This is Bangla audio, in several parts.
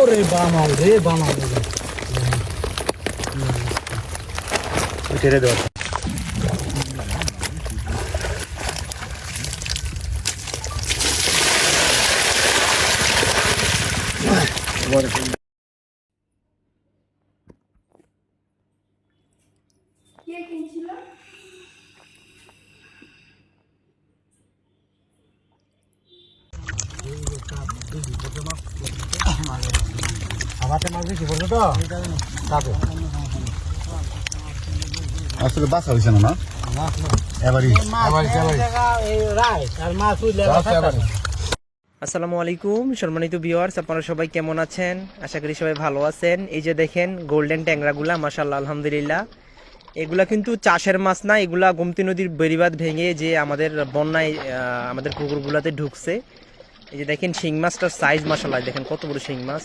ওরে বামাল রে বামাল ছেড়ে দাও। কে কিনছিল? আমাতে মাছ বেশি পড়ছে তো তাতে আসলে বাসা হয়েছে না এবারই আসসালামু আলাইকুম সম্মানিত ভিউয়ার্স, আপনারা সবাই কেমন আছেন? আশা করি সবাই ভালো আছেন। এই যে দেখেন গোল্ডেন ট্যাংরাগুলা, মাশাআল্লাহ আলহামদুলিল্লাহ। এগুলা কিন্তু চাষের মাছ না, এগুলা গোমতী নদীর বেড়িবাঁধ ভেঙে যে আমাদের বন্যায় আমাদের পুকুরগুলোতে ঢুকছে। এই যে দেখেন শিং মাছটার সাইজ মাশাআল্লাহ, দেখেন কত বড় শিং মাছ।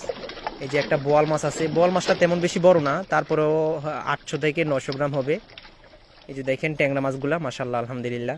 এই যে একটা বোয়াল মাছ আছে, বোয়াল মাছটা তেমন বেশি বড় না, তারপরেও 800 থেকে 900 গ্রাম হবে। এই যে দেখেন ট্যাংরা মাছগুলা, মাশাআল্লাহ আলহামদুলিল্লাহ।